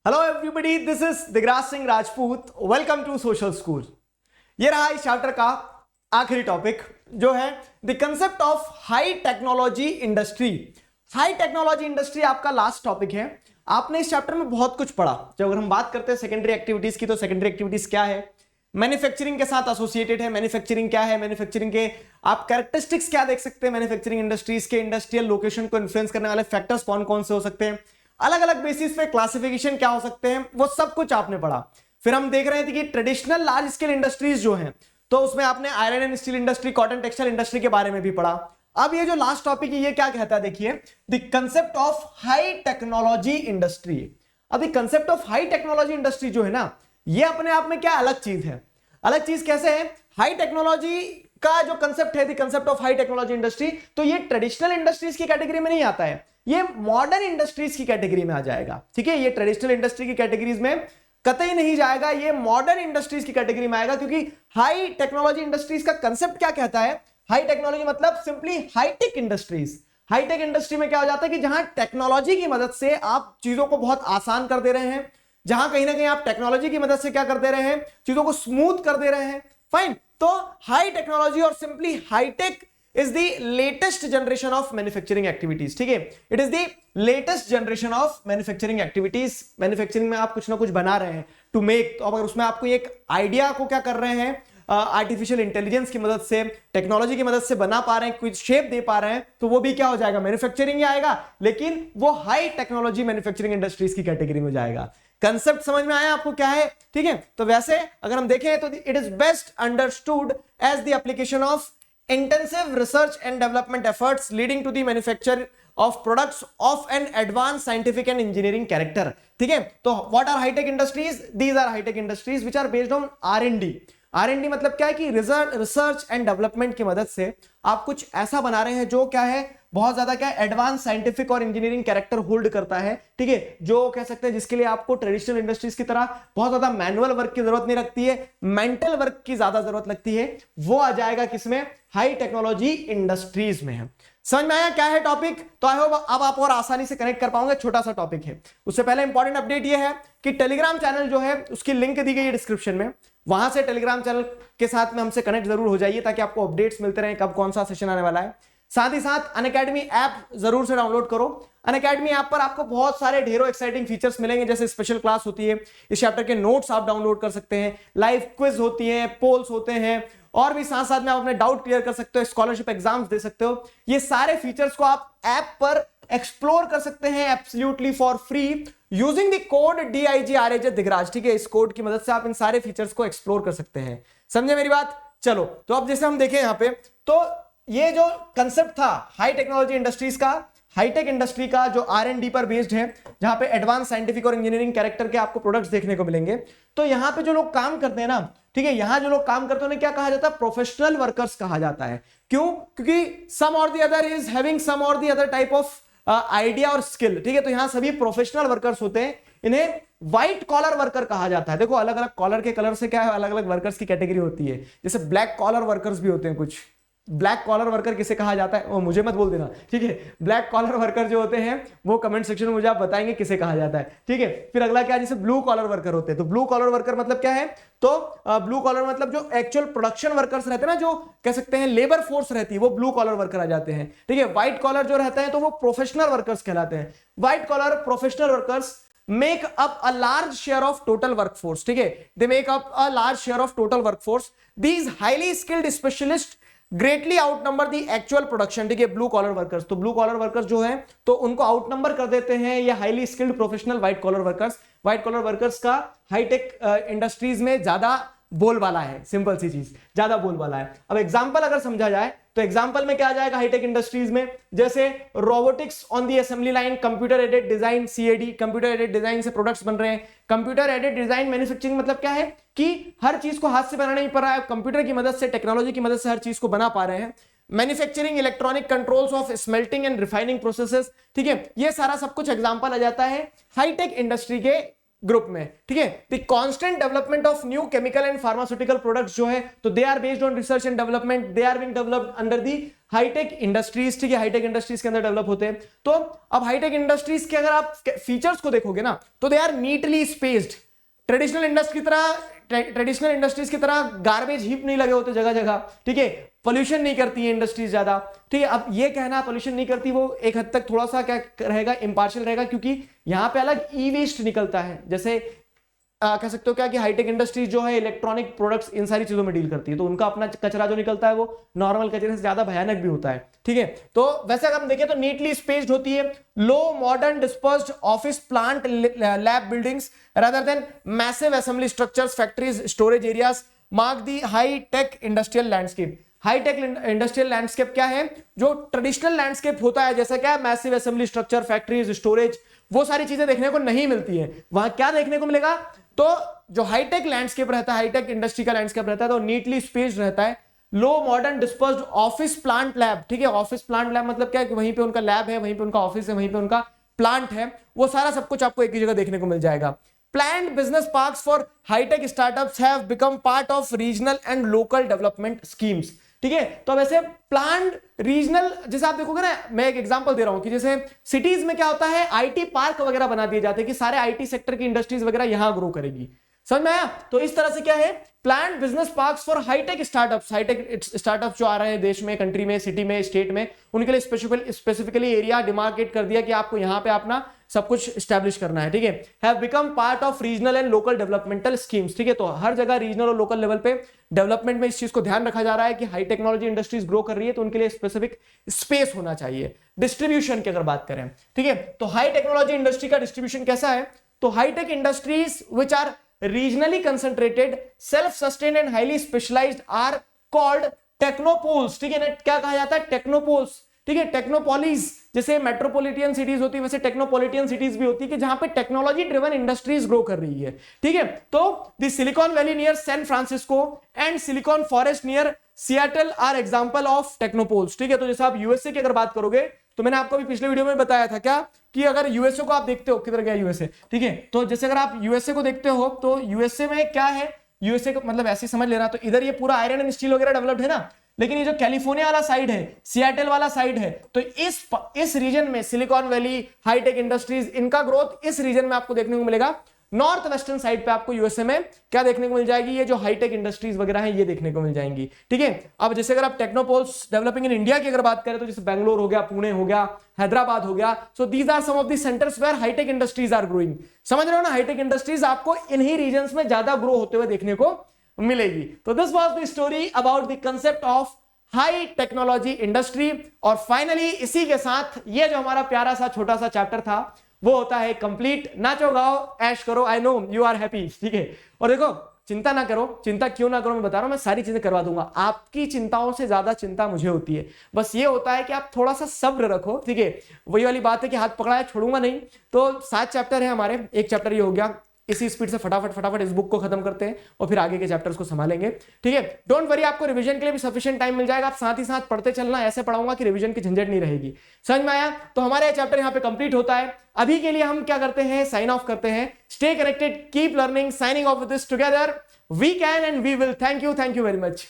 Hello everybody, this is Digraj Singh Rajput. Welcome to social school. ये रहा इस चैप्टर का आखिरी टॉपिक जो है the concept of high technology industry. High technology industry आपका लास्ट टॉपिक है। आपने इस चैप्टर में बहुत कुछ पढ़ा। जब अगर हम बात करते हैं सेकेंडरी एक्टिविटीज की, तो सेकेंडरी एक्टिविटीज क्या है, मैन्युफैक्चरिंग के साथ एसोसिएटेड है। मैन्युफैक्चरिंग क्या है, मैन्युफैक्चरिंग के आप कैरेक्टरिस्टिक्स क्या देख सकते हैं, मैन्युफैक्चरिंग इंडस्ट्रीज के इंडस्ट्रियल लोकेशन को इन्फ्लुएंस करने वाले फैक्टर्स कौन कौन से हो सकते हैं, अलग अलग बेसिस पे क्लासिफिकेशन क्या हो सकते हैं, वो सब कुछ आपने पढ़ा। फिर हम देख रहे थे कि ट्रेडिशनल लार्ज स्केल इंडस्ट्रीज जो हैं, तो उसमें आपने iron and steel industry, cotton textile industry के बारे में भी पढ़ा। अब ये जो लास्ट टॉपिक है ये क्या कहता है, देखिए the concept of high technology industry. अब the concept of high technology industry जो है ना, ये अपने आप में क्या अलग चीज है। अलग चीज कैसे है? हाई टेक्नोलॉजी का जो कंसेप्ट है, the concept of high technology industry, तो ये ट्रेडिशनल इंडस्ट्रीज की कैटेगरी में नहीं आता है, ये मॉडर्न इंडस्ट्रीज की कैटेगरी में आ जाएगा। ठीक है, ये ट्रेडिशनल इंडस्ट्री की कैटेगरीज में कतई नहीं जाएगा, ये मॉडर्न इंडस्ट्रीज की कैटेगरी में आएगा। क्योंकि हाई टेक्नोलॉजी इंडस्ट्रीज का कंसेप्ट क्या कहता है, हाई टेक्नोलॉजी मतलब simply high tech industries. High tech industry में क्या हो जाता है कि जहां टेक्नोलॉजी की मदद से आप चीजों को बहुत आसान कर दे रहे हैं, जहां कहीं ना कहीं आप टेक्नोलॉजी की मदद से क्या कर दे रहे हैं, चीजों को स्मूथ कर दे रहे हैं। फाइन, तो हाई टेक्नोलॉजी और simply high tech is the latest generation of manufacturing activities। ठीक है, it is the latest generation of manufacturing activities। Manufacturing में आप कुछ ना कुछ बना रहे हैं टू मेक, तो अगर उसमें आपको एक आइडिया को क्या कर रहे हैं, आर्टिफिशियल इंटेलिजेंस की मदद से, टेक्नोलॉजी की मदद से बना पा रहे हैं, कुछ शेप दे पा रहे हैं, तो वो भी क्या हो जाएगा, मैन्युफैक्चरिंग ही आएगा, लेकिन वो हाई टेक्नोलॉजी मैन्युफैक्चरिंग इंडस्ट्रीज की कैटेगरी में जाएगा। कंसेप्ट समझ में आया आपको क्या है? ठीक है, तो वैसे अगर हम देखें तो it is best understood as the application of intensive research and development efforts leading to the manufacture of products of an advanced scientific and engineering character। ठीक है, तो what are high tech industries? These are high tech industries which are based on R&D। R&D मतलब क्या है कि research and development की मदद से आप कुछ ऐसा बना रहे हैं जो क्या है, बहुत ज्यादा क्या एडवांस साइंटिफिक और इंजीनियरिंग कैरेक्टर होल्ड करता है। ठीक है, जो कह सकते हैं जिसके लिए आपको ट्रेडिशनल इंडस्ट्रीज की तरह बहुत ज्यादा मैनुअल वर्क की जरूरत नहीं लगती है, मेंटल वर्क की ज्यादा जरूरत लगती है, वो आ जाएगा किसमें, हाई टेक्नोलॉजी इंडस्ट्रीज में है। समझ में आया क्या है टॉपिक? तो आई होप अब आप और आसानी से कनेक्ट कर पाओगे। छोटा सा टॉपिक है। उससे पहले इंपॉर्टेंट अपडेट ये है कि टेलीग्राम चैनल जो है उसकी लिंक दी गई है डिस्क्रिप्शन में, वहां से टेलीग्राम चैनल के साथ में हमसे कनेक्ट जरूर हो जाइए ताकि आपको अपडेट्स मिलते रहे कब कौन सा सेशन आने वाला है। साथ ही साथ अनअकैडमी ऐप जरूर से डाउनलोड करो। अनअकैडमी ऐप पर आपको बहुत सारे ढेरों एक्साइटिंग फीचर्स मिलेंगे, जैसे स्पेशल क्लास होती है, इस चैप्टर के नोट्स आप डाउनलोड कर सकते हैं, लाइव क्विज होती है, पोल्स होते हैं, और भी साथ साथ में आप अपने डाउट क्लियर कर सकते हो, स्कॉलरशिप एग्जाम्स दे सकते हो। ये सारे फीचर्स को आप ऐप पर एक्सप्लोर कर सकते हैं absolutely for free using the code DIGRAJ Digraj. ठीक है, इस कोड की मदद से आप इन सारे फीचर्स को एक्सप्लोर कर सकते हैं। समझे मेरी बात? चलो, तो अब जैसे हम देखें यहां पे, तो ये जो कंसेप्ट था हाई टेक्नोलॉजी इंडस्ट्रीज का, हाईटेक इंडस्ट्री का, जो R&D पर बेस्ड है, जहां पे एडवांस साइंटिफिक और इंजीनियरिंग कैरेक्टर के आपको प्रोडक्ट्स देखने को मिलेंगे। तो यहां पे जो लोग काम करते हैं ना, ठीक है, यहां जो लोग काम करते हैं उन्हें क्या कहा जाता है, प्रोफेशनल वर्कर्स कहा जाता है। क्यों? क्योंकि सम और the other is having some और the other type of idea और स्किल। ठीक है, तो यहां सभी प्रोफेशनल वर्कर्स होते हैं, इन्हें व्हाइट कॉलर वर्कर कहा जाता है। देखो, अलग अलग कॉलर के कलर से क्या है, अलग अलग वर्कर्स की कैटेगरी होती है। जैसे ब्लैक कॉलर वर्कर्स भी होते हैं कुछ। ब्लैक कॉलर वर्कर किसे कहा जाता है वो मुझे मत बोल देना, ठीक है। ब्लैक कॉलर वर्कर जो होते हैं वो कमेंट सेक्शन में मुझे आप बताएंगे किसे कहा जाता है, ठीक है। फिर अगला क्या है, जैसे ब्लू कॉलर वर्कर होते हैं। तो ब्लू कॉलर वर्कर मतलब क्या है, तो ब्लू कॉलर मतलब जो एक्चुअल प्रोडक्शन वर्कर्स रहते हैं ना, जो कह सकते हैं लेबर फोर्स रहती है, वो ब्लू कॉलर वर्कर आ जाते हैं, ठीक है। व्हाइट कॉलर जो रहते हैं तो वो प्रोफेशनल वर्कर्स कहलाते हैं। White collar professional workers make up a large share of total workforce, ठीक है। they make up a large share of total workforce। these highly skilled specialists greatly outnumber the actual production, ठीक है। Blue collar workers, तो blue collar workers जो है तो उनको outnumber कर देते हैं ये highly skilled professional white collar workers. White collar workers का हाईटेक इंडस्ट्रीज में ज्यादा बोलबाला है, सिंपल सी चीज, ज्यादा बोलबाला है। अब एग्जांपल अगर समझा जाए तो एग्जांपल में क्या आ जाएगा हाईटेक इंडस्ट्रीज में, जैसे robotics on the assembly line, computer aided design CAD, computer aided design से प्रोडक्ट्स बन रहे हैं। कंप्यूटर एडेड डिजाइन मैन्युफैक्चरिंग मतलब क्या है कि हर चीज को हाथ से बनाना नहीं पड़ रहा है, कंप्यूटर की मदद से, टेक्नोलॉजी की मदद से हर चीज को बना पा रहे हैं। Manufacturing electronic controls of smelting and refining processes, ठीक है। ये सारा सब कुछ एग्जांपल आ जाता है हाईटेक इंडस्ट्री के ग्रुप में, ठीक है। The constant development of new chemical and pharmaceutical products जो है तो they are based on research and development, they are being developed under the high tech industries, ठीक है। हाईटेक इंडस्ट्रीज के अंदर डेवलप होते हैं। तो अब हाईटेक इंडस्ट्रीज के अगर आप फीचर्स को देखोगे ना तो they are neatly spaced. Traditional industries की तरह गार्बेज हीप नहीं लगे होते जगह जगह, ठीक है। पोल्यूशन नहीं करती है इंडस्ट्रीज ज्यादा, ठीक है। अब ये कहना पोल्यूशन नहीं करती, वो एक हद तक थोड़ा सा क्या रहेगा, इम्पार्शियल रहेगा, क्योंकि यहां पे अलग ई वेस्ट निकलता है। जैसे कह सकते हो क्या कि हाईटेक इंडस्ट्रीज जो है इलेक्ट्रॉनिक प्रोडक्ट्स इन सारी चीजों में डील करती है, तो उनका अपना कचरा जो निकलता है वो नॉर्मल कचरे से ज्यादा भयानक भी होता है, ठीक है। तो वैसे अगर हम देखें तो नीटली स्पेस्ड होती है, low modern dispersed office plant lab buildings rather than massive assembly structures, factories, storage areas mark the high tech industrial landscape. High tech industrial landscape क्या है, जो ट्रेडिशनल लैंडस्केप होता है, जैसा क्या massive assembly structure, factories, storage, वो सारी चीजें देखने को नहीं मिलती है। वहां क्या देखने को मिलेगा, तो जो हाईटेक लैंडस्केप रहता है, हाईटेक इंडस्ट्री का लैंडस्केप रहता है, तो नीटली स्पेस्ड रहता है, low modern dispersed office plant lab, ठीक है। ऑफिस प्लांट लैब मतलब क्या है कि वहीं पे उनका लैब है, वहीं पे उनका ऑफिस है, वहीं पे उनका प्लांट है, वो सारा सब कुछ आपको एक ही जगह देखने को मिल जाएगा। Planned business parks for high-tech startups have become part of regional and local development schemes. ठीक है, तो अब ऐसे प्लान्ड रीजनल, जैसे आप देखोगे ना, मैं एक एग्जांपल दे रहा हूं कि जैसे सिटीज में क्या होता है, आईटी पार्क वगैरह बना दिए जाते हैं कि सारे आईटी सेक्टर की इंडस्ट्रीज वगैरह यहां ग्रो करेगी, समझ में आया। तो इस तरह से क्या है, planned business parks for high tech startups, high tech startups जो आ रहे हैं देश में, कंट्री में, सिटी में, स्टेट में, उनके लिए स्पेसिफिकली एरिया डिमार्केट कर दिया कि आपको यहां पे अपना सब कुछ स्टैब्लिश करना है, ठीक है। Have become part of regional and local developmental schemes, ठीक है। तो हर जगह रीजनल और लोकल लेवल पे डेवलपमेंट में इस चीज को ध्यान रखा जा रहा है कि हाई टेक्नोलॉजी इंडस्ट्रीज ग्रो कर रही है तो उनके लिए स्पेसिफिक स्पेस होना चाहिए। डिस्ट्रीब्यूशन की अगर बात करें, ठीक है, तो हाई टेक्नोलॉजी इंडस्ट्री का डिस्ट्रीब्यूशन कैसा है, तो high tech industries which are regionally concentrated, self-sustained and highly specialized are called technopoles, ठीक है ना। क्या कहा जाता है, टेक्नोपोल्स, ठीक है। टेक्नोपॉलिस, जैसे मेट्रोपॉलिटन सिटीज होती है वैसे टेक्नोपॉलिटन सिटीज भी होती है कि जहां पे टेक्नोलॉजी ड्रिवन इंडस्ट्रीज ग्रो कर रही है, ठीक है। तो the Silicon Valley near San Francisco and Silicon Forest near Seattle are example of technopoles, ठीक है। तो जैसे आप यूएसए की अगर बात करोगे तो मैंने आपको भी पिछले वीडियो में बताया था क्या कि अगर यूएसए को आप देखते हो, किधर गया यूएसए, ठीक है। तो जैसे अगर आप यूएसए को देखते हो तो यूएसए में क्या है, यूएसए को मतलब ऐसे समझ लेना, तो इधर ये पूरा आयरन एंड स्टील वगैरह डेवलप्ड है ना, लेकिन ये जो कैलिफोर्निया वाला साइड है, सियाटल वाला साइड है, तो इस रीजन में सिलिकॉन वैली, हाईटेक इंडस्ट्रीज, इनका ग्रोथ इस रीजन में आपको देखने को मिलेगा। नॉर्थ वेस्टर्न साइड पे आपको यूएसए में क्या देखने को मिल जाएगी, ये जो हाईटेक इंडस्ट्रीज वगैरह हैं ये देखने को मिल जाएंगी, ठीक है। अब जैसे अगर आप टेक्नोपोल्स डेवलपिंग इन इंडिया की अगर बात करें तो जैसे बैंगलोर हो गया, पुणे हो गया, हैदराबाद हो गया, so these are some of the centres where high tech industries are growing. समझ रहे हो ना, हाईटेक इंडस्ट्रीज आपको इन्हीं रीजन्स में ज्यादा ग्रो होते हुए देखने को मिलेगी। तो this was the story about the concept of high technology industry. और फाइनली इसी के साथ ये जो हमारा प्यारा सा छोटा सा चैप्टर था वो होता है कंप्लीट। नाचो गाओ ऐश करो, I know you are happy, ठीक है। और देखो चिंता ना करो, चिंता क्यों ना करो मैं बता रहा हूं, मैं सारी चीजें करवा दूंगा। आपकी चिंताओं से ज्यादा चिंता मुझे होती है, बस ये होता है कि आप थोड़ा सा सब्र रखो, ठीक है। वही वाली बात है कि हाथ पकड़ा है छोड़ूंगा नहीं। तो 7 चैप्टर है हमारे, एक चैप्टर ये हो गया, इसी स्पीड से फटाफट इस बुक को खत्म करते हैं और फिर आगे के चैप्टर्स को संभालेंगे, ठीक है। डोंट वरी, आपको रिवीजन के लिए भी सफिशिएंट टाइम मिल जाएगा। आप साथ ही साथ पढ़ते चलना, ऐसे पढ़ाऊंगा कि रिवीजन की झंझट नहीं रहेगी। समझ में आया? तो हमारा चैप्टर यहाँ पे कंप्लीट होता है। अभी के लिए हम क्या करते हैं, साइन ऑफ करते हैं। Stay connected, keep learning, signing off with this together we can and we will. Thank you very much.